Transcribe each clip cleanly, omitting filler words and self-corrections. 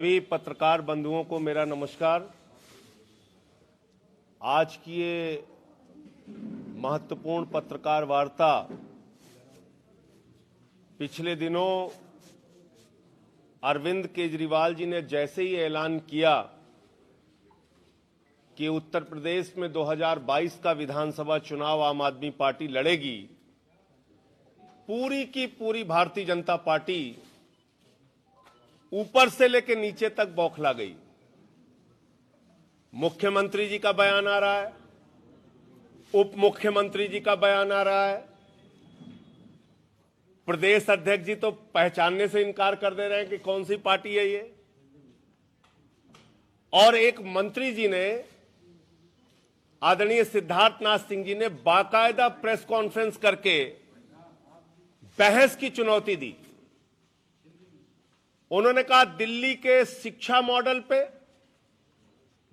सभी पत्रकार बंधुओं को मेरा नमस्कार। आज की ये महत्वपूर्ण पत्रकार वार्ता पिछले दिनों अरविंद केजरीवाल जी ने जैसे ही ऐलान किया कि उत्तर प्रदेश में 2022 का विधानसभा चुनाव आम आदमी पार्टी लड़ेगी, पूरी की पूरी भारतीय जनता पार्टी ऊपर से लेकर नीचे तक बौखला गई। मुख्यमंत्री जी का बयान आ रहा है, उप मुख्यमंत्री जी का बयान आ रहा है, प्रदेश अध्यक्ष जी तो पहचानने से इनकार कर दे रहे हैं कि कौन सी पार्टी है ये, और एक मंत्री जी ने, आदरणीय सिद्धार्थनाथ सिंह जी ने बाकायदा प्रेस कॉन्फ्रेंस करके बहस की चुनौती दी। उन्होंने कहा दिल्ली के शिक्षा मॉडल पे,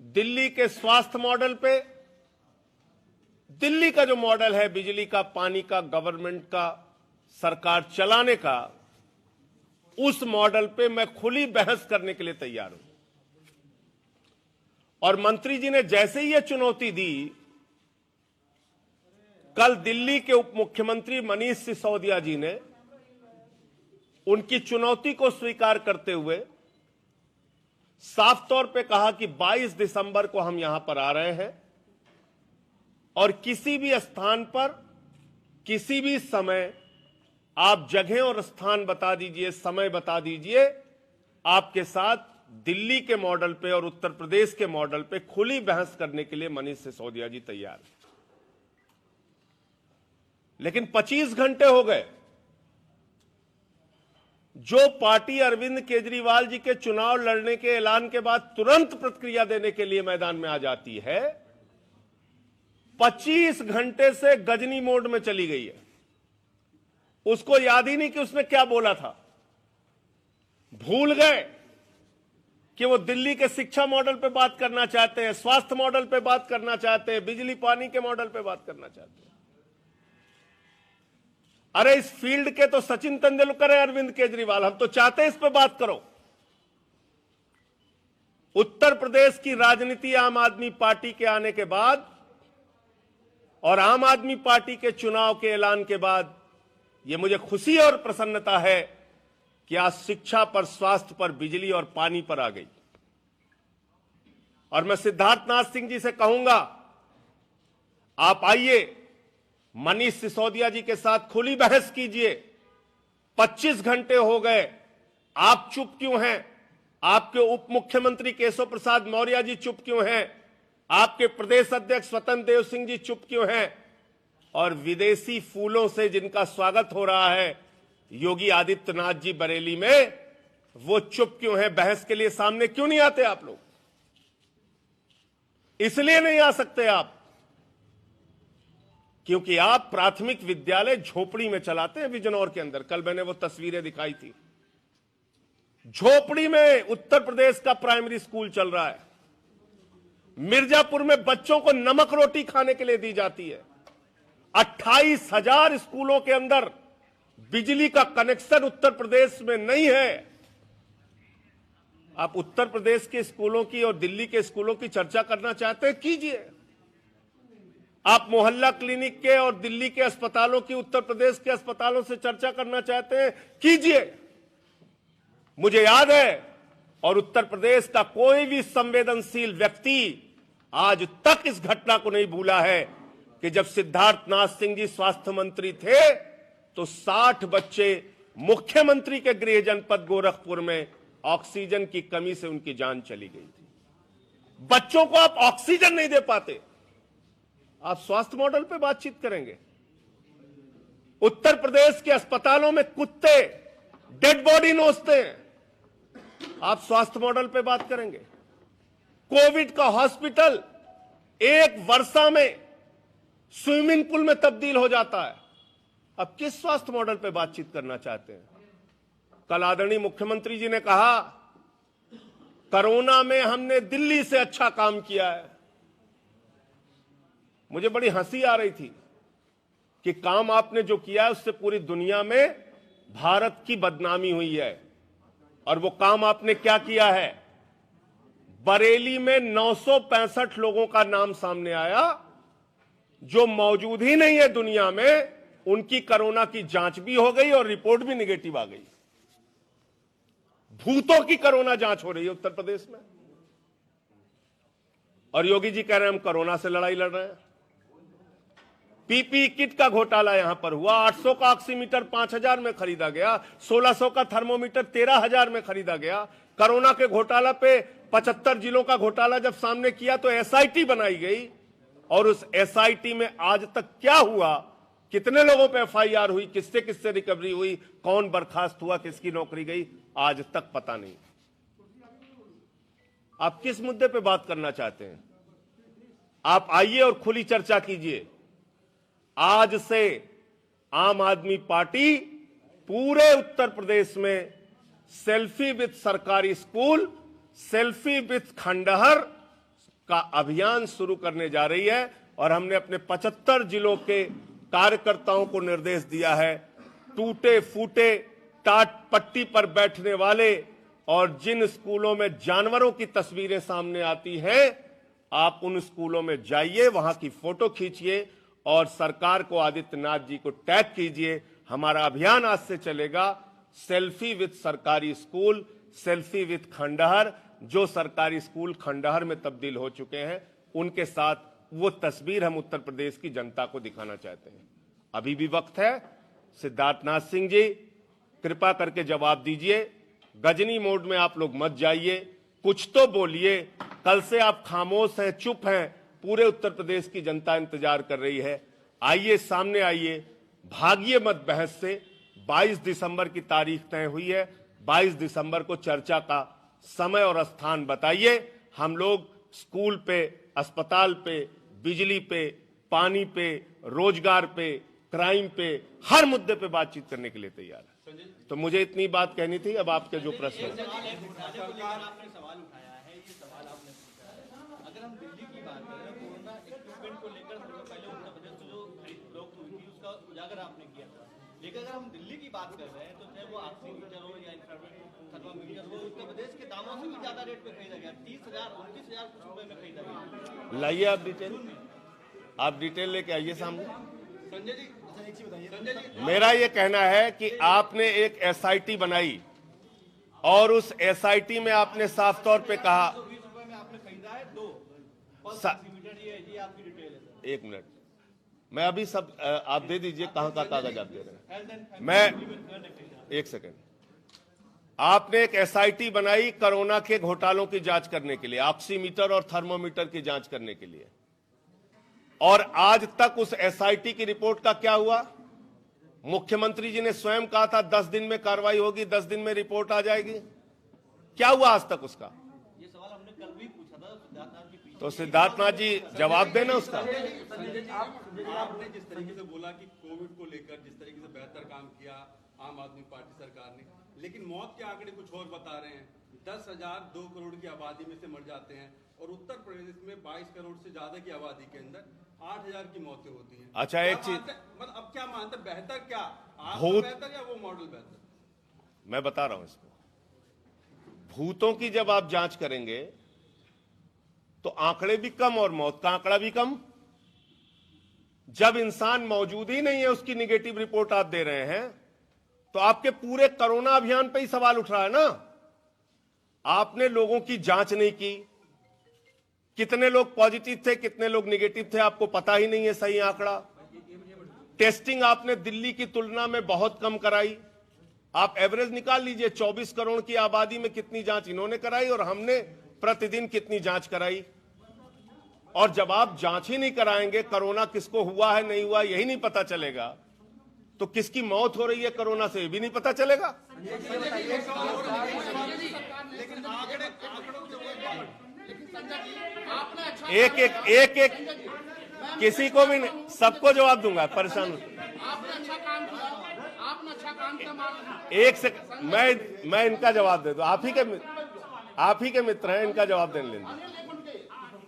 दिल्ली के स्वास्थ्य मॉडल पे, दिल्ली का जो मॉडल है बिजली का, पानी का, गवर्नमेंट का, सरकार चलाने का, उस मॉडल पे मैं खुली बहस करने के लिए तैयार हूं। और मंत्री जी ने जैसे ही यह चुनौती दी, कल दिल्ली के उप मुख्यमंत्री मनीष सिसोदिया जी ने उनकी चुनौती को स्वीकार करते हुए साफ तौर पे कहा कि 22 दिसंबर को हम यहां पर आ रहे हैं और किसी भी स्थान पर, किसी भी समय आप जगह और स्थान बता दीजिए, समय बता दीजिए, आपके साथ दिल्ली के मॉडल पे और उत्तर प्रदेश के मॉडल पे खुली बहस करने के लिए मनीष सिसोदिया जी तैयार हैं। लेकिन 25 घंटे हो गए, जो पार्टी अरविंद केजरीवाल जी के चुनाव लड़ने के ऐलान के बाद तुरंत प्रतिक्रिया देने के लिए मैदान में आ जाती है, 25 घंटे से गजनी मोड में चली गई है। उसको याद ही नहीं कि उसने क्या बोला था। भूल गए कि वो दिल्ली के शिक्षा मॉडल पे बात करना चाहते हैं, स्वास्थ्य मॉडल पे बात करना चाहते हैं, बिजली पानी के मॉडल पे बात करना चाहते हैं। अरे इस फील्ड के तो सचिन तेंदुलकर है अरविंद केजरीवाल, हम तो चाहते हैं इस पे बात करो। उत्तर प्रदेश की राजनीति आम आदमी पार्टी के आने के बाद और आम आदमी पार्टी के चुनाव के ऐलान के बाद यह मुझे खुशी और प्रसन्नता है कि आज शिक्षा पर, स्वास्थ्य पर, बिजली और पानी पर आ गई। और मैं सिद्धार्थनाथ सिंह जी से कहूंगा, आप आइए, मनीष सिसोदिया जी के साथ खुली बहस कीजिए। 25 घंटे हो गए, आप चुप क्यों हैं? आपके उप मुख्यमंत्री केशव प्रसाद मौर्य जी चुप क्यों हैं? आपके प्रदेश अध्यक्ष स्वतंत्र देव सिंह जी चुप क्यों हैं? और विदेशी फूलों से जिनका स्वागत हो रहा है योगी आदित्यनाथ जी बरेली में, वो चुप क्यों हैं? बहस के लिए सामने क्यों नहीं आते आप लोग? इसलिए नहीं आ सकते आप क्योंकि आप प्राथमिक विद्यालय झोपड़ी में चलाते हैं बिजनौर के अंदर। कल मैंने वो तस्वीरें दिखाई थी, झोपड़ी में उत्तर प्रदेश का प्राइमरी स्कूल चल रहा है। मिर्जापुर में बच्चों को नमक रोटी खाने के लिए दी जाती है। 28,000 स्कूलों के अंदर बिजली का कनेक्शन उत्तर प्रदेश में नहीं है। आप उत्तर प्रदेश के स्कूलों की और दिल्ली के स्कूलों की चर्चा करना चाहते हैं, कीजिए। आप मोहल्ला क्लिनिक के और दिल्ली के अस्पतालों की, उत्तर प्रदेश के अस्पतालों से चर्चा करना चाहते हैं, कीजिए। मुझे याद है, और उत्तर प्रदेश का कोई भी संवेदनशील व्यक्ति आज तक इस घटना को नहीं भूला है कि जब सिद्धार्थनाथ सिंह जी स्वास्थ्य मंत्री थे तो 60 बच्चे मुख्यमंत्री के गृह जनपद गोरखपुर में ऑक्सीजन की कमी से उनकी जान चली गई थी। बच्चों को आप ऑक्सीजन नहीं दे पाते, आप स्वास्थ्य मॉडल पे बातचीत करेंगे? उत्तर प्रदेश के अस्पतालों में कुत्ते डेड बॉडी नोचते हैं, आप स्वास्थ्य मॉडल पे बात करेंगे? कोविड का हॉस्पिटल एक वर्षा में स्विमिंग पूल में तब्दील हो जाता है, अब किस स्वास्थ्य मॉडल पे बातचीत करना चाहते हैं? कल आदरणीय मुख्यमंत्री जी ने कहा कोरोना में हमने दिल्ली से अच्छा काम किया है। मुझे बड़ी हंसी आ रही थी कि काम आपने जो किया है उससे पूरी दुनिया में भारत की बदनामी हुई है। और वो काम आपने क्या किया है? बरेली में 965 लोगों का नाम सामने आया जो मौजूद ही नहीं है दुनिया में, उनकी कोरोना की जांच भी हो गई और रिपोर्ट भी निगेटिव आ गई। भूतों की कोरोना जांच हो रही है उत्तर प्रदेश में, और योगी जी कह रहे हैं हम कोरोना से लड़ाई लड़ रहे हैं। पीपी किट का घोटाला यहां पर हुआ। 800 का ऑक्सीमीटर 5000 में खरीदा गया, 1600 का थर्मोमीटर 13000 में खरीदा गया। कोरोना के घोटाला पे 75 जिलों का घोटाला जब सामने किया तो एसआईटी बनाई गई, और उस एसआईटी में आज तक क्या हुआ, कितने लोगों पे एफआईआर हुई, किससे किससे रिकवरी हुई, कौन बर्खास्त हुआ, किसकी नौकरी गई, आज तक पता नहीं। आप किस मुद्दे पे बात करना चाहते हैं? आप आइए और खुली चर्चा कीजिए। आज से आम आदमी पार्टी पूरे उत्तर प्रदेश में सेल्फी विद सरकारी स्कूल, सेल्फी विद खंडहर का अभियान शुरू करने जा रही है, और हमने अपने 75 जिलों के कार्यकर्ताओं को निर्देश दिया है, टूटे फूटे टाट पट्टी पर बैठने वाले और जिन स्कूलों में जानवरों की तस्वीरें सामने आती हैं, आप उन स्कूलों में जाइए, वहां की फोटो खींचिए और सरकार को, आदित्यनाथ जी को टैग कीजिए। हमारा अभियान आज से चलेगा, सेल्फी विद सरकारी स्कूल, सेल्फी विद खंडहर। जो सरकारी स्कूल खंडहर में तब्दील हो चुके हैं, उनके साथ वो तस्वीर हम उत्तर प्रदेश की जनता को दिखाना चाहते हैं। अभी भी वक्त है। सिद्धार्थनाथ सिंह जी, कृपा करके जवाब दीजिए। गजनी मोड में आप लोग मत जाइए, कुछ तो बोलिए। कल से आप खामोश हैं, चुप हैं, पूरे उत्तर प्रदेश की जनता इंतजार कर रही है। आइए, सामने आइए, भागिए मत बहस से। 22 दिसंबर की तारीख तय हुई है, 22 दिसंबर को चर्चा का समय और स्थान बताइए। हम लोग स्कूल पे, अस्पताल पे, बिजली पे, पानी पे, रोजगार पे, क्राइम पे, हर मुद्दे पे बातचीत करने के लिए तैयार है। तो मुझे इतनी बात कहनी थी। अब आपके जो प्रश्न है, अगर हम दिल्ली की बात करें, कोरोना इक्विपमेंट को लेकर पहले उत्तर प्रदेश में जो रोक हुई थी उसका उजागर आपने किया था, लेकिन अगर हम दिल्ली की बात कर रहे हैं तो चाहे वो ऑक्सीमीटर हो या थर्मामीटर हो, उत्तर प्रदेश के दामों से भी ज्यादा रेट पे खरीदा गया। 30,000 29,000 कुछ रुपए में खरीदा गया। लाइए आप डिटेल लेके आइए सामने। संजय जी, मेरा ये कहना है कि आपने एक एसआईटी बनाई और उस एसआईटी में आपने साफ तौर पे कहा, 20 रुपए में आपने खरीदा है दो ऑक्सीमीटर। ये आपकी डिटेल है सर। एक मिनट, मैं अभी सब आप दे दीजिए, कहां का कागज आप दे रहे हैं। मैं एक सेकेंड। आपने एक एसआईटी बनाई कोरोना के घोटालों की जांच करने के लिए, ऑक्सीमीटर और थर्मोमीटर की जांच करने के लिए, और आज तक उस एसआईटी की रिपोर्ट का क्या हुआ? मुख्यमंत्री जी ने स्वयं कहा था 10 दिन में कार्रवाई होगी, 10 दिन में रिपोर्ट आ जाएगी। क्या हुआ आज तक उसका? ये सवाल हमने कल भी पूछा था सिद्धार्थनाथ जी। तो सिद्धार्थनाथ जी जवाब देना उसका। आपने जिस तरीके से बोला कि कोविड को लेकर जिस तरीके से बेहतर काम किया आम आदमी पार्टी सरकार ने, लेकिन मौत के आंकड़े कुछ और बता रहे हैं। 10,000 2 करोड़ की आबादी में से मर जाते हैं, और उत्तर प्रदेश में 22 करोड़ से ज्यादा की आबादी के अंदर 8,000 की मौतें होती हैं। अच्छा, एक चीज मतलब अब क्या मानते, बेहतर क्या, आप भूत बेहतर या वो मॉडल बेहतर? मैं बता रहा हूं इसको। भूतों की जब आप जांच करेंगे तो आंकड़े भी कम और मौत का आंकड़ा भी कम। जब इंसान मौजूद ही नहीं है, उसकी निगेटिव रिपोर्ट आप दे रहे हैं, तो आपके पूरे कोरोना अभियान पे ही सवाल उठ रहा है ना। आपने लोगों की जांच नहीं की, कितने लोग पॉजिटिव थे, कितने लोग निगेटिव थे, आपको पता ही नहीं है सही आंकड़ा। टेस्टिंग आपने दिल्ली की तुलना में बहुत कम कराई। आप एवरेज निकाल लीजिए, 24 करोड़ की आबादी में कितनी जांच इन्होंने कराई और हमने प्रतिदिन कितनी जांच कराई। और जब आप जांच ही नहीं कराएंगे, कोरोना किसको हुआ है नहीं हुआ यही नहीं पता चलेगा, तो किसकी मौत हो रही है कोरोना से ये भी नहीं पता चलेगा। एक एक एक एक किसी को भी नहीं, सबको जवाब दूंगा, परेशान। एक से मैं इनका जवाब दे दूं, आप ही के मित्र हैं, इनका जवाब देने लेंगे।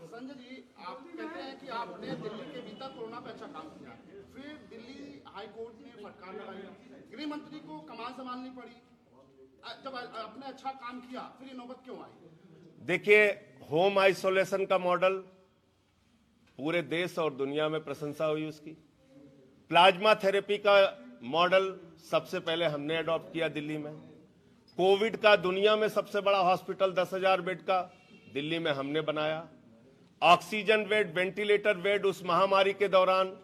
संजय जी, आप कहते हैं कि आपने दिल्ली के भीतर कोरोना पे अच्छा काम किया, फिर दिल्ली हाई कोर्ट ने फटकार लगाई, गृह मंत्री को कमान संभालनी पड़ी। जब आपने अच्छा काम किया फिर ये नौबत क्यों आई? देखिए, होम आइसोलेशन का मॉडल पूरे देश और दुनिया में प्रशंसा हुई उसकी। प्लाज्मा थेरेपी का मॉडल सबसे पहले हमने अडॉप्ट किया दिल्ली में। कोविड का दुनिया में सबसे बड़ा हॉस्पिटल 10,000 बेड का दिल्ली में हमने बनाया। ऑक्सीजन बेड, वेंटिलेटर बेड उस महामारी के दौरान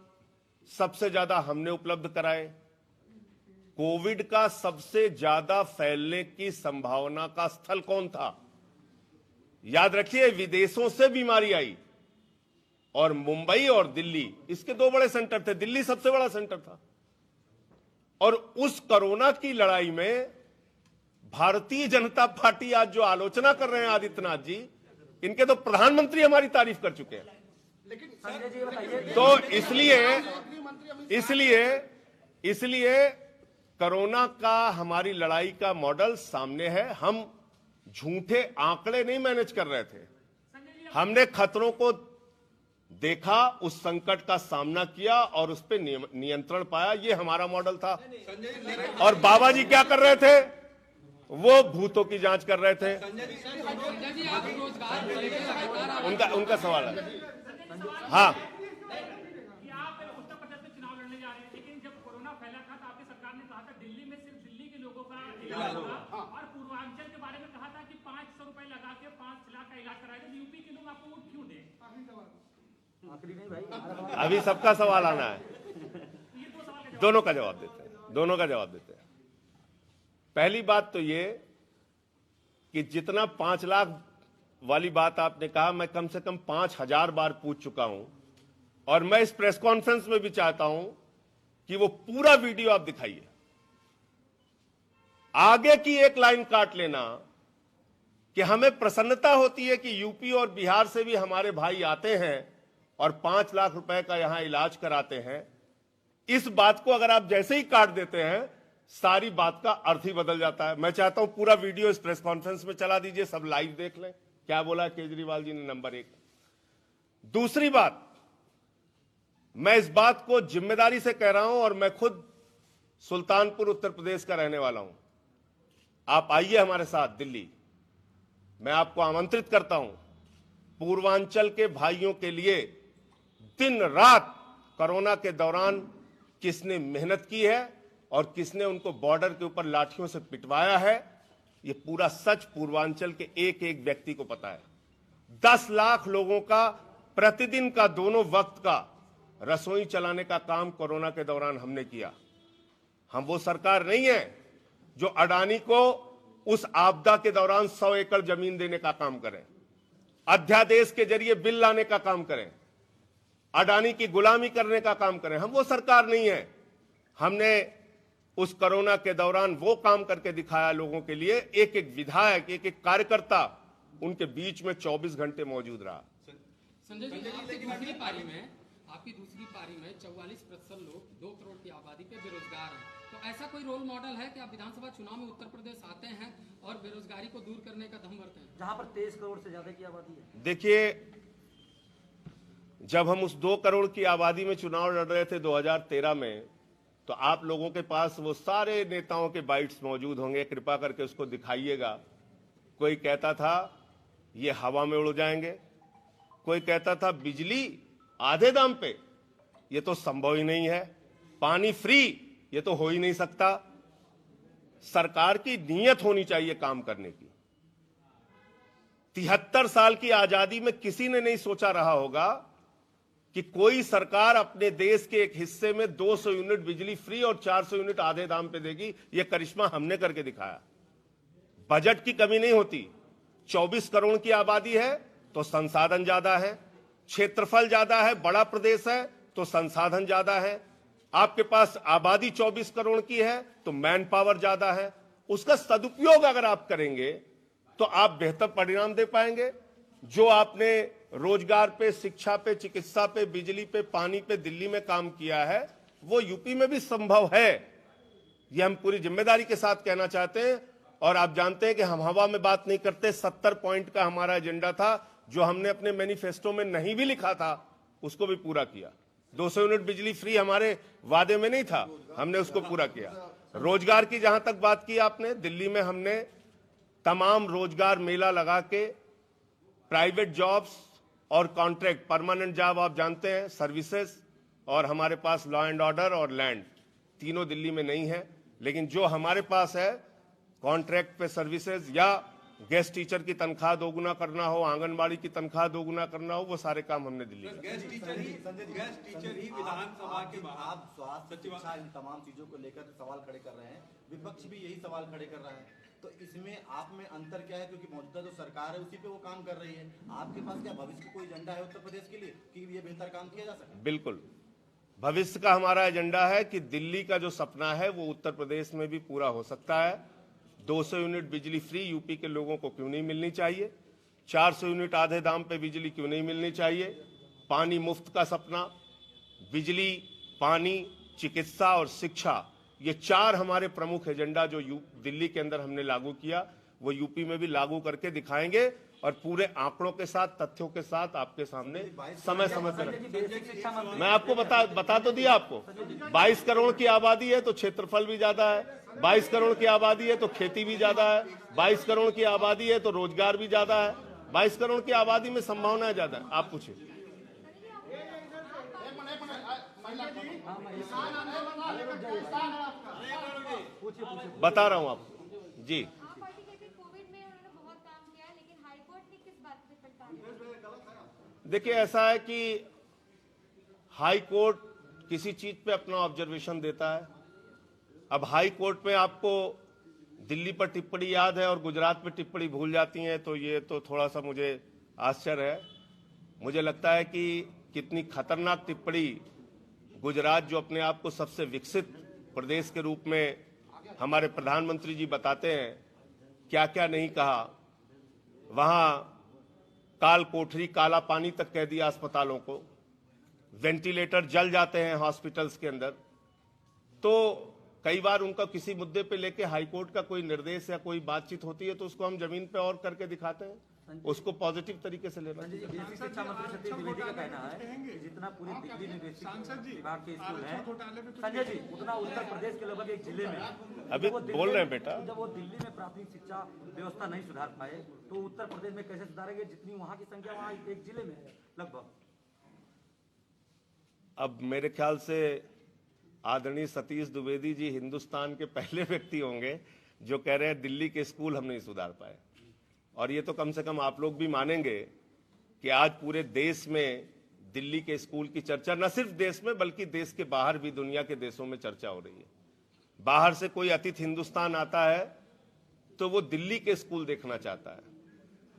सबसे ज्यादा हमने उपलब्ध कराए। कोविड का सबसे ज्यादा फैलने की संभावना का स्थल कौन था? याद रखिए, विदेशों से बीमारी आई और मुंबई और दिल्ली इसके दो बड़े सेंटर थे। दिल्ली सबसे बड़ा सेंटर था और उस कोरोना की लड़ाई में भारतीय जनता पार्टी आज जो आलोचना कर रहे हैं आदित्यनाथ जी, इनके तो प्रधानमंत्री हमारी तारीफ कर चुके हैं। लेकिन तो इसलिए कोरोना का हमारी लड़ाई का मॉडल सामने है। हम झूठे आंकड़े नहीं मैनेज कर रहे थे, हमने खतरों को देखा, उस संकट का सामना किया और उस पर नियंत्रण पाया। ये हमारा मॉडल था। और बाबा जी क्या कर रहे थे? वो भूतों की जांच कर रहे थे। उनका सवाल है। हाँ, आप उत्तर प्रदेश में चुनाव लड़ने जा रहे हैं, लेकिन जब कोरोना फैला था तो आपकी सरकार ने कहा था दिल्ली में सिर्फ दिल्ली के लोगों का इलाज होगा और पूर्वांचल के बारे में कहा था कि 500 रुपए लगा के 5 लाख का इलाज कराएगा। यूपी के लोग आपको वोट क्यों दें? अभी सबका सवाल आना है। दोनों का जवाब देते हैं। पहली बात तो ये कि जितना 5 लाख वाली बात आपने कहा, मैं कम से कम 5,000 बार पूछ चुका हूं और मैं इस प्रेस कॉन्फ्रेंस में भी चाहता हूं कि वो पूरा वीडियो आप दिखाइए। आगे की एक लाइन काट लेना कि हमें प्रसन्नता होती है कि यूपी और बिहार से भी हमारे भाई आते हैं और 5 लाख रुपए का यहां इलाज कराते हैं। इस बात को अगर आप जैसे ही काट देते हैं, सारी बात का अर्थ ही बदल जाता है। मैं चाहता हूं पूरा वीडियो इस प्रेस कॉन्फ्रेंस में चला दीजिए, सब लाइव देख लें क्या बोला केजरीवाल जी ने। नंबर 1। दूसरी बात, मैं इस बात को जिम्मेदारी से कह रहा हूं और मैं खुद सुल्तानपुर उत्तर प्रदेश का रहने वाला हूं। आप आइए हमारे साथ दिल्ली, मैं आपको आमंत्रित करता हूं। पूर्वांचल के भाइयों के लिए दिन रात कोरोना के दौरान किसने मेहनत की है और किसने उनको बॉर्डर के ऊपर लाठियों से पिटवाया है, ये पूरा सच पूर्वांचल के एक एक व्यक्ति को पता है। 10 लाख लोगों का प्रतिदिन का दोनों वक्त का रसोई चलाने का काम कोरोना के दौरान हमने किया। हम वो सरकार नहीं है जो अडानी को उस आपदा के दौरान 100 एकड़ जमीन देने का काम करें, अध्यादेश के जरिए बिल लाने का काम करें, अडानी की गुलामी करने का काम करें। हम वो सरकार नहीं है। हमने उस कोरोना के दौरान वो काम करके दिखाया लोगों के लिए। एक एक विधायक, एक एक कार्यकर्ता उनके बीच में 24 घंटे मौजूद रहा। संजय जी, आपकी दूसरी पारी में 44% लोग 2 करोड़ की आबादी पे बेरोजगार हैं। तो ऐसा कोई रोल मॉडल है कि आप विधानसभा चुनाव में उत्तर प्रदेश आते हैं और बेरोजगारी को दूर करने का दम भरते हैं, जहां पर 23 करोड़ से ज्यादा की आबादी है? देखिए, जब हम उस 2 करोड़ की आबादी में चुनाव लड़ रहे थे 2013 में, तो आप लोगों के पास वो सारे नेताओं के बाइट्स मौजूद होंगे, कृपा करके उसको दिखाइएगा। कोई कहता था ये हवा में उड़ जाएंगे, कोई कहता था बिजली आधे दाम पे, ये तो संभव ही नहीं है, पानी फ्री, ये तो हो ही नहीं सकता। सरकार की नीयत होनी चाहिए काम करने की। 73 साल की आजादी में किसी ने नहीं सोचा रहा होगा कि कोई सरकार अपने देश के एक हिस्से में 200 यूनिट बिजली फ्री और 400 यूनिट आधे दाम पे देगी। यह करिश्मा हमने करके दिखाया। बजट की कमी नहीं होती। 24 करोड़ की आबादी है तो संसाधन ज्यादा है, क्षेत्रफल ज्यादा है, बड़ा प्रदेश है तो संसाधन ज्यादा है। आपके पास आबादी 24 करोड़ की है तो मैन पावर ज्यादा है। उसका सदुपयोग अगर आप करेंगे तो आप बेहतर परिणाम दे पाएंगे। जो आपने रोजगार पे, शिक्षा पे, चिकित्सा पे, बिजली पे, पानी पे दिल्ली में काम किया है, वो यूपी में भी संभव है। ये हम पूरी जिम्मेदारी के साथ कहना चाहते हैं। और आप जानते हैं कि हम हवा में बात नहीं करते। 70 पॉइंट का हमारा एजेंडा था, जो हमने अपने मैनिफेस्टो में नहीं भी लिखा था उसको भी पूरा किया। 200 यूनिट बिजली फ्री हमारे वादे में नहीं था, हमने उसको पूरा किया। रोजगार की जहां तक बात की आपने, दिल्ली में हमने तमाम रोजगार मेला लगा के प्राइवेट जॉब्स और कॉन्ट्रैक्ट, परमानेंट जॉब आप जानते हैं, सर्विसेज, और हमारे पास लॉ एंड ऑर्डर और लैंड, तीनों दिल्ली में नहीं है, लेकिन जो हमारे पास है कॉन्ट्रैक्ट पे सर्विसेज या गेस्ट टीचर की तनख्वाह दोगुना करना हो, आंगनबाड़ी की तनख्वाह दोगुना करना हो, वो सारे काम हमने दिल्ली में। गेस्ट टीचर ही विधानसभा के बाहर आप स्वास्थ्य, शिक्षा, इन तमाम चीजों को लेकर सवाल खड़े कर रहे हैं, विपक्ष भी यही सवाल खड़े कर रहा है, तो इसमें आप में अंतर क्या है? क्योंकि मौजूदा जो सरकार है उसी पे वो काम कर रही है, आपके पास क्या भविष्य का कोई एजेंडा है उत्तर प्रदेश के लिए कि ये बेहतर काम किया जा सके? बिल्कुल, भविष्य का हमारा एजेंडा है कि दिल्ली का जो सपना है वो उत्तर प्रदेश में भी पूरा हो सकता है। 200 यूनिट बिजली फ्री यूपी के लोगों को क्यों नहीं मिलनी चाहिए? 400 यूनिट आधे दाम पे बिजली क्यों नहीं मिलनी चाहिए? पानी मुफ्त का सपना, बिजली, पानी, चिकित्सा और शिक्षा, ये 4 हमारे प्रमुख एजेंडा जो दिल्ली के अंदर हमने लागू किया, वो यूपी में भी लागू करके दिखाएंगे और पूरे आंकड़ों के साथ, तथ्यों के साथ आपके सामने समय समय पर। मैं आपको बता तो दिया आपको, 22 करोड़ की आबादी है तो क्षेत्रफल भी ज्यादा है, 22 करोड़ की आबादी है तो खेती भी ज्यादा है, 22 करोड़ की आबादी है तो रोजगार भी ज्यादा है, 22 करोड़ की आबादी में संभावनाएं ज्यादा है। आप पूछिए। बता रहा हूं आपको जी। देखिए, ऐसा है कि हाई कोर्ट किसी चीज पे अपना ऑब्जर्वेशन देता है। अब हाई कोर्ट में आपको दिल्ली पर टिप्पणी याद है और गुजरात पे टिप्पणी भूल जाती हैं, तो ये तो थोड़ा सा मुझे आश्चर्य है। मुझे लगता है कि कितनी खतरनाक टिप्पणी गुजरात, जो अपने आप को सबसे विकसित प्रदेश के रूप में हमारे प्रधानमंत्री जी बताते हैं, क्या क्या नहीं कहा। वहां काल कोठरी, काला पानी तक कह दिया अस्पतालों को, वेंटिलेटर जल जाते हैं हॉस्पिटल्स के अंदर। तो कई बार उनका किसी मुद्दे पे लेके हाईकोर्ट का कोई निर्देश या कोई बातचीत होती है तो उसको हम जमीन पे और करके दिखाते हैं, उसको पॉजिटिव तरीके से लेना। बेसिक शिक्षा मंत्री सतीश द्विवेदी का कहना है कि जितना पूरी दिल्ली में बेसिक विभाग के स्कूल हैं, संजय जी, उतना उत्तर प्रदेश के लगभग एक जिले में अभी बोल रहे हैं बेटा। जब वो दिल्ली में प्राथमिक शिक्षा व्यवस्था नहीं सुधार पाए तो उत्तर प्रदेश में कैसे सुधारेंगे, जितनी वहाँ की संख्या वहाँ एक जिले में है लगभग। अब मेरे ख्याल से आदरणीय सतीश द्विवेदी जी हिंदुस्तान के पहले व्यक्ति होंगे जो कह रहे हैं दिल्ली के स्कूल हम नहीं सुधार पाए। और ये तो कम से कम आप लोग भी मानेंगे कि आज पूरे देश में दिल्ली के स्कूल की चर्चा, न सिर्फ देश में बल्कि देश के बाहर भी, दुनिया के देशों में चर्चा हो रही है। बाहर से कोई अतिथि हिंदुस्तान आता है तो वो दिल्ली के स्कूल देखना चाहता है।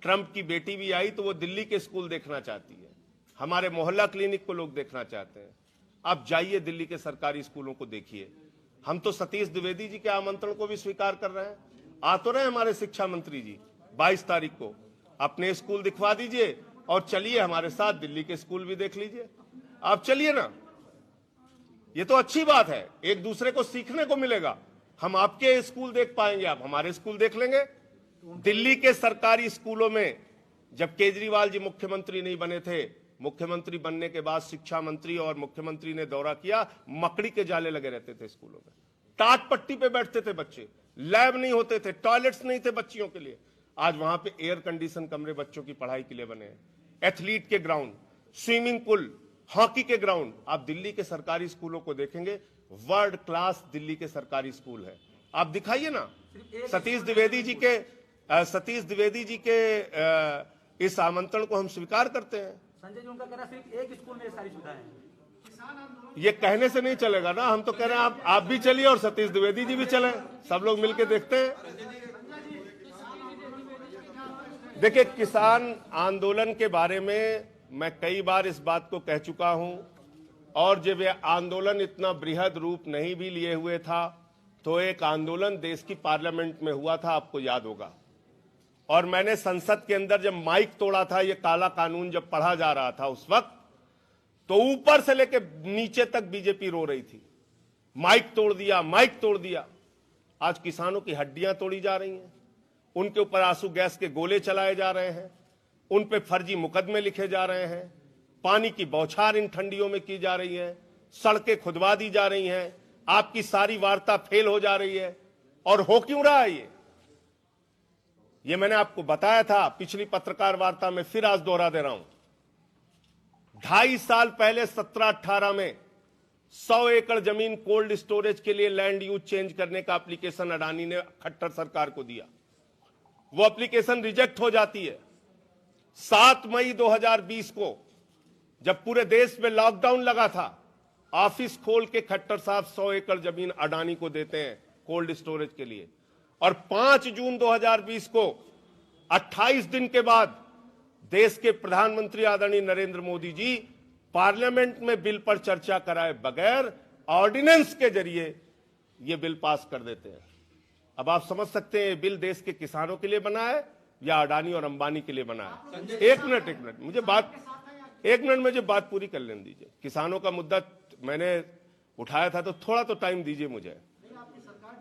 ट्रंप की बेटी भी आई तो वो दिल्ली के स्कूल देखना चाहती है। हमारे मोहल्ला क्लिनिक को लोग देखना चाहते हैं। आप जाइए दिल्ली के सरकारी स्कूलों को देखिए। हम तो सतीश द्विवेदी जी के आमंत्रण को भी स्वीकार कर रहे हैं। आ तो रहे हमारे शिक्षा मंत्री जी 22 तारीख को, अपने स्कूल दिखवा दीजिए और चलिए हमारे साथ दिल्ली के स्कूल भी देख लीजिए। आप चलिए ना, ये तो अच्छी बात है, एक दूसरे को सीखने को मिलेगा। हम आपके स्कूल देख पाएंगे, आप हमारे स्कूल देख लेंगे। दिल्ली के सरकारी स्कूलों में जब केजरीवाल जी मुख्यमंत्री नहीं बने थे, मुख्यमंत्री बनने के बाद शिक्षा मंत्री और मुख्यमंत्री ने दौरा किया, मकड़ी के जाले लगे रहते थे स्कूलों में, टाट पट्टी पे बैठते थे बच्चे, लैब नहीं होते थे, टॉयलेट्स नहीं थे बच्चियों के लिए। आज वहां पे एयर कंडीशन कमरे बच्चों की पढ़ाई के लिए बने हैं, एथलीट के ग्राउंड, स्विमिंग पूल, हॉकी के ग्राउंड। आप दिल्ली के सरकारी स्कूलों को देखेंगे, वर्ल्ड क्लास दिल्ली के सरकारी स्कूल है। आप दिखाइए ना। सतीश द्विवेदी जी के इस आमंत्रण को हम स्वीकार करते हैं। संजय जी, उनका कहना सिर्फ एक स्कूल में सारी सुविधाएं हैं। ये कहने से नहीं चलेगा ना, हम तो कह रहे हैं आप भी चलिए और सतीश द्विवेदी जी भी चले, सब लोग मिलकर देखते हैं। देखिए, किसान आंदोलन के बारे में मैं कई बार इस बात को कह चुका हूं, और जब यह आंदोलन इतना बृहद रूप नहीं भी लिए हुए था तो एक आंदोलन देश की पार्लियामेंट में हुआ था, आपको याद होगा। और मैंने संसद के अंदर जब माइक तोड़ा था, ये काला कानून जब पढ़ा जा रहा था उस वक्त, तो ऊपर से लेकर नीचे तक बीजेपी रो रही थी, माइक तोड़ दिया, माइक तोड़ दिया। आज किसानों की हड्डियां तोड़ी जा रही हैं, उनके ऊपर आंसू गैस के गोले चलाए जा रहे हैं, उन पे फर्जी मुकदमे लिखे जा रहे हैं, पानी की बौछार इन ठंडियों में की जा रही है, सड़कें खुदवा दी जा रही हैं, आपकी सारी वार्ता फेल हो जा रही है। और हो क्यों रहा है ये मैंने आपको बताया था पिछली पत्रकार वार्ता में, फिर आज दोहरा दे रहा हूं। 2.5 साल पहले 17-18 में 100 एकड़ जमीन कोल्ड स्टोरेज के लिए लैंड यूज चेंज करने का एप्लीकेशन अडानी ने खट्टर सरकार को दिया। वो एप्लीकेशन रिजेक्ट हो जाती है। 7 मई 2020 को जब पूरे देश में लॉकडाउन लगा था, ऑफिस खोल के खट्टर साहब 100 एकड़ जमीन अडानी को देते हैं कोल्ड स्टोरेज के लिए। और 5 जून 2020 को 28 दिन के बाद देश के प्रधानमंत्री आदरणीय नरेंद्र मोदी जी पार्लियामेंट में बिल पर चर्चा कराए बगैर ऑर्डिनेंस के जरिए यह बिल पास कर देते हैं। अब आप समझ सकते हैं ये बिल देश के किसानों के लिए बना है या अडानी और अंबानी के लिए बना है। एक मिनट मुझे बात पूरी कर लेने दीजिए। किसानों का मुद्दा मैंने उठाया था तो थोड़ा तो टाइम दीजिए मुझे।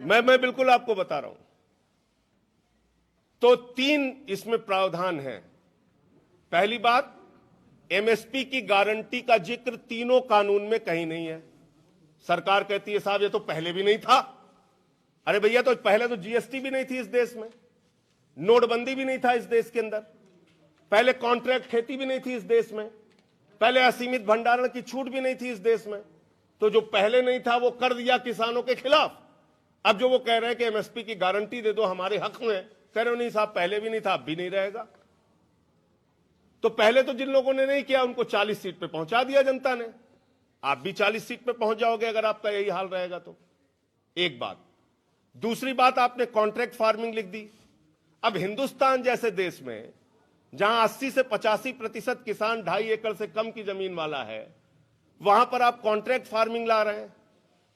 मैं बिल्कुल आपको बता रहा हूं। तो 3 इसमें प्रावधान है। पहली बात, एमएसपी की गारंटी का जिक्र तीनों कानून में कहीं नहीं है। सरकार कहती है साहब ये तो पहले भी नहीं था। अरे भैया, तो पहले तो जीएसटी भी नहीं थी इस देश में, नोटबंदी भी नहीं था इस देश के अंदर, पहले कॉन्ट्रैक्ट खेती भी नहीं थी इस देश में, पहले असीमित भंडारण की छूट भी नहीं थी इस देश में। तो जो पहले नहीं था वो कर दिया किसानों के खिलाफ। अब जो वो कह रहे हैं कि एमएसपी की गारंटी दे दो हमारे हक में, कह रहे हो नहीं साहब पहले भी नहीं था, अब भी नहीं रहेगा। तो पहले तो जिन लोगों ने नहीं किया उनको 40 सीट पे पहुंचा दिया जनता ने। आप भी 40 सीट पे पहुंच जाओगे अगर आपका यही हाल रहेगा तो। एक बात। दूसरी बात, आपने कॉन्ट्रैक्ट फार्मिंग लिख दी। अब हिंदुस्तान जैसे देश में जहां 80 से 85% किसान 2.5 एकड़ से कम की जमीन वाला है, वहां पर आप कॉन्ट्रैक्ट फार्मिंग ला रहे हैं।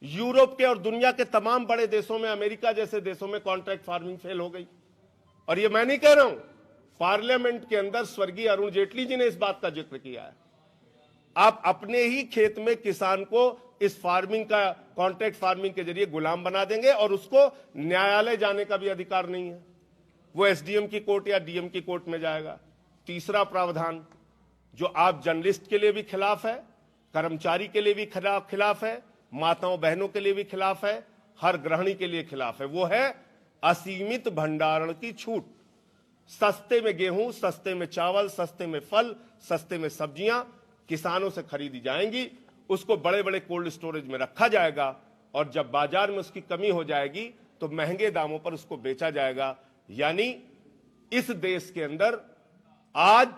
यूरोप के और दुनिया के तमाम बड़े देशों में, अमेरिका जैसे देशों में कॉन्ट्रैक्ट फार्मिंग फेल हो गई। और ये मैं नहीं कह रहा हूं, पार्लियामेंट के अंदर स्वर्गीय अरुण जेटली जी ने इस बात का जिक्र किया है। आप अपने ही खेत में किसान को इस फार्मिंग का, कॉन्ट्रैक्ट फार्मिंग के जरिए गुलाम बना देंगे और उसको न्यायालय जाने का भी अधिकार नहीं है। वो एसडीएम की कोर्ट या डीएम की कोर्ट में जाएगा। तीसरा प्रावधान जो आप जर्नलिस्ट के लिए भी खिलाफ है, कर्मचारी के लिए भी खिलाफ है, माताओं बहनों के लिए भी खिलाफ है, हर गृहिणी के लिए खिलाफ है, वो है असीमित भंडारण की छूट। सस्ते में गेहूं, सस्ते में चावल, सस्ते में फल, सस्ते में सब्जियां किसानों से खरीदी जाएंगी, उसको बड़े बड़े कोल्ड स्टोरेज में रखा जाएगा और जब बाजार में उसकी कमी हो जाएगी तो महंगे दामों पर उसको बेचा जाएगा। यानी इस देश के अंदर आज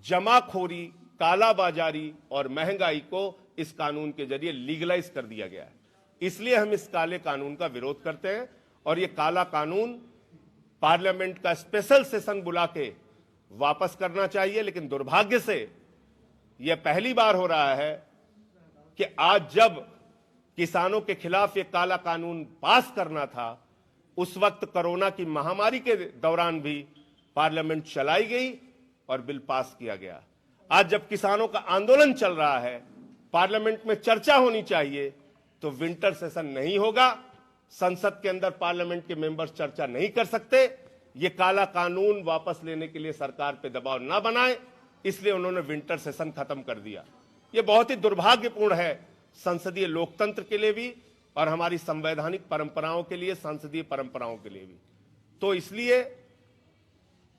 जमाखोरी, कालाबाजारी और महंगाई को इस कानून के जरिए लीगलाइज कर दिया गया है। इसलिए हम इस काले कानून का विरोध करते हैं और ये काला कानून पार्लियामेंट का स्पेशल सेशन बुला के वापस करना चाहिए। लेकिन दुर्भाग्य से यह पहली बार हो रहा है कि आज जब किसानों के खिलाफ ये काला कानून पास करना था, उस वक्त कोरोना की महामारी के दौरान भी पार्लियामेंट चलाई गई और बिल पास किया गया। आज जब किसानों का आंदोलन चल रहा है, पार्लियामेंट में चर्चा होनी चाहिए, तो विंटर सेशन नहीं होगा। संसद के अंदर पार्लियामेंट के मेंबर्स चर्चा नहीं कर सकते। ये काला कानून वापस लेने के लिए सरकार पे दबाव ना बनाए, इसलिए उन्होंने विंटर सेशन खत्म कर दिया। ये बहुत ही दुर्भाग्यपूर्ण है संसदीय लोकतंत्र के लिए भी और हमारी संवैधानिक परंपराओं के लिए, संसदीय परंपराओं के लिए भी। तो इसलिए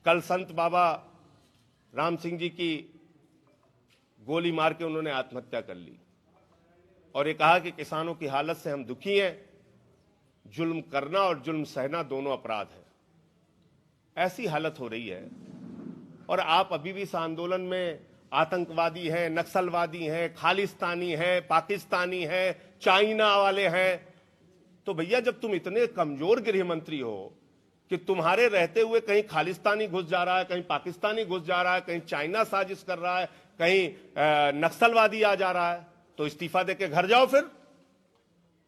कल संत बाबा राम सिंह जी की गोली मार के उन्होंने आत्महत्या कर ली और ये कहा कि किसानों की हालत से हम दुखी हैं, जुल्म करना और जुल्म सहना दोनों अपराध है। ऐसी हालत हो रही है और आप अभी भी इस आंदोलन में आतंकवादी हैं, नक्सलवादी हैं, खालिस्तानी हैं, पाकिस्तानी हैं, चाइना वाले हैं। तो भैया जब तुम इतने कमजोर गृह मंत्री हो कि तुम्हारे रहते हुए कहीं खालिस्तानी घुस जा रहा है, कहीं पाकिस्तानी घुस जा रहा है, कहीं चाइना साजिश कर रहा है, कहीं नक्सलवादी आ जा रहा है, तो इस्तीफा देके घर जाओ। फिर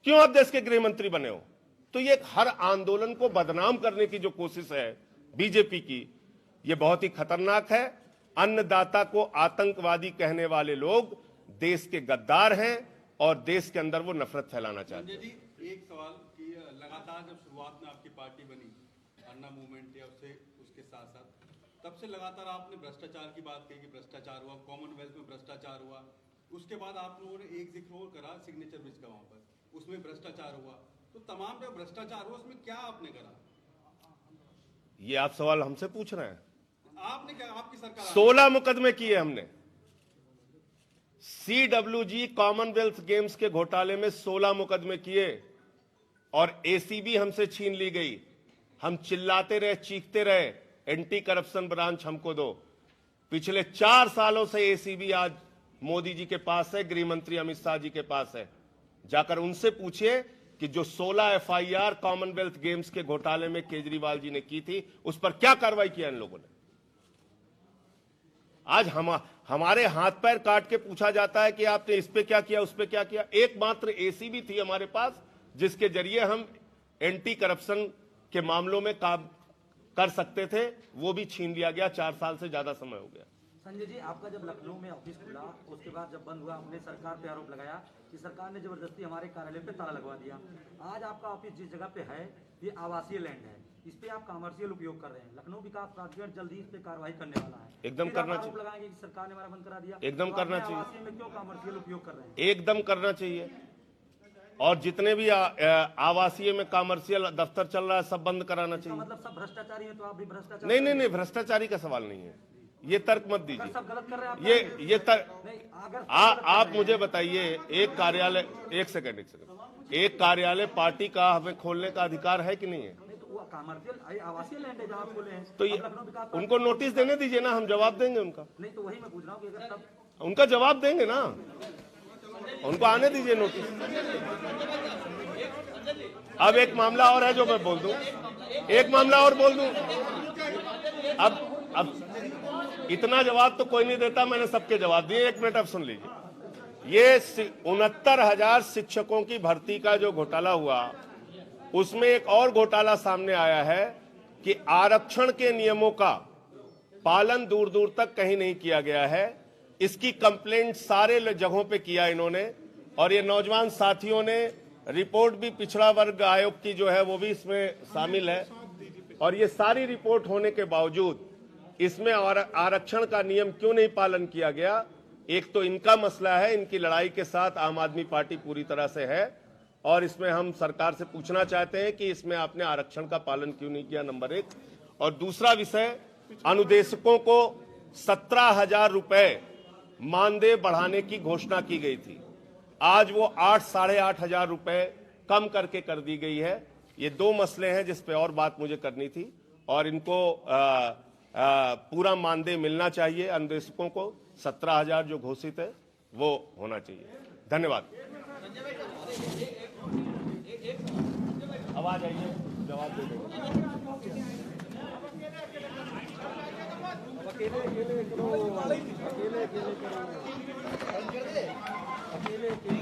क्यों आप देश के गृह मंत्री बने हो? तो ये हर आंदोलन को बदनाम करने की जो कोशिश है बीजेपी की, ये बहुत ही खतरनाक है। अन्नदाता को आतंकवादी कहने वाले लोग देश के गद्दार हैं और देश के अंदर वो नफरत फैलाना चाहते हैं। जी, एक सवाल कि लगातार जब शुरुआत में आपकी पार्टी बनी, अन्ना मूवमेंट या उसके साथ साथ, तब से लगातार आपने भ्रष्टाचार की बात कही कि भ्रष्टाचार हुआ, कॉमनवेल्थ में भ्रष्टाचार हुआ। उसके बाद आप लोगों ने एक जिक्र और करा सिग्नेचर ब्रिज का, वहां पर उसमें भ्रष्टाचार हुआ, तो तमाम जो भ्रष्टाचार हुआ उसमें क्या आपने करा? ये आप सवाल हमसे पूछ रहे हैं? आपने क्या, आपकी सरकार 16 मुकदमे किए हमने। CWG कॉमनवेल्थ गेम्स के घोटाले में 16 मुकदमे किए और ACB हमसे छीन ली गई। हम चिल्लाते रहे, चीखते रहे, एंटी करप्शन ब्रांच हमको दो। पिछले 4 सालों से ACB आज मोदी जी के पास है, गृह मंत्री अमित शाह जी के पास है। जाकर उनसे पूछिए कि जो 16 FIR कॉमनवेल्थ गेम्स के घोटाले में केजरीवाल जी ने की थी, उस पर क्या कार्रवाई किया इन लोगों ने। आज हमारे हाथ पैर काट के पूछा जाता है कि आपने इस पे क्या किया, उस पे क्या किया। एकमात्र ACB थी हमारे पास जिसके जरिए हम एंटी करप्शन के मामलों में काम कर सकते थे, वो भी छीन लिया गया। 4 साल से ज्यादा समय हो गया। संजय जी, आपका जब लखनऊ में ऑफिस खुला, उसके बाद जब बंद हुआ, आपने सरकार पे आरोप लगाया कि सरकार ने जबरदस्ती हमारे कार्यालय पे ताला लगवा दिया। आज आपका ऑफिस जिस जगह पे है, ये आवासीय लैंड है, इस पे आप कमर्शियल उपयोग कर रहे हैं। लखनऊ विकास प्राधिकरण जल्द ही इस पे कार्रवाई करने वाला है। एकदम करना चाहिए। आरोप लगाएंगे कि सरकार ने हमारा बंद करा दिया। एकदम करना चाहिए। आवासीय में क्यों कमर्शियल उपयोग कर रहे हैं? एकदम करना चाहिए। और जितने भी आवासीय में कमर्शियल दफ्तर चल रहा है, सब बंद कराना चाहिए। मतलब सब भ्रष्टाचारी है, तो आप भी भ्रष्टाचार? नहीं, भ्रष्टाचारी का सवाल नहीं है। ये तर्क मत दीजिए। सब गलत कर रहे हैं आप। ये तर्क नहीं, अगर आप मुझे बताइए, एक कार्यालय, एक सेकंड, एक कार्यालय पार्टी का हमें खोलने का अधिकार है कि नहीं है? कमर्शियल आवासीय लैंड है जहाँ आप खोले हैं, तो ये उनको नोटिस देने दीजिए ना, हम जवाब देंगे उनका। नहीं, तो वही मैं पूछ रहा हूँ कि अगर सब उनका जवाब देंगे ना, उनको आने दीजिए नोटिस। अब एक मामला और है जो मैं बोल दूं, एक मामला और बोल दूं। अब इतना जवाब तो कोई नहीं देता, मैंने सबके जवाब दिए। 1 मिनट अब सुन लीजिए। ये 69,000 शिक्षकों की भर्ती का जो घोटाला हुआ, उसमें एक और घोटाला सामने आया है कि आरक्षण के नियमों का पालन दूर दूर तक कहीं नहीं किया गया है। इसकी कंप्लेंट सारे जगहों पे किया इन्होंने, और ये नौजवान साथियों ने रिपोर्ट भी पिछड़ा वर्ग आयोग की जो है वो भी इसमें शामिल है। और ये सारी रिपोर्ट होने के बावजूद इसमें आरक्षण का नियम क्यों नहीं पालन किया गया? एक तो इनका मसला है, इनकी लड़ाई के साथ आम आदमी पार्टी पूरी तरह से है, और इसमें हम सरकार से पूछना चाहते हैं कि इसमें आपने आरक्षण का पालन क्यों नहीं किया, नंबर 1। और दूसरा विषय, अनुदेशकों को 17,000 रुपए मानदेय बढ़ाने की घोषणा की गई थी, आज वो 8,500 रुपए कम करके कर दी गई है। ये 2 मसले हैं जिस पे और बात मुझे करनी थी, और इनको पूरा मानदेय मिलना चाहिए। अनुदेशकों को 17,000 जो घोषित है वो होना चाहिए। धन्यवाद। अब आ जाइए, जवाब दे देंगे।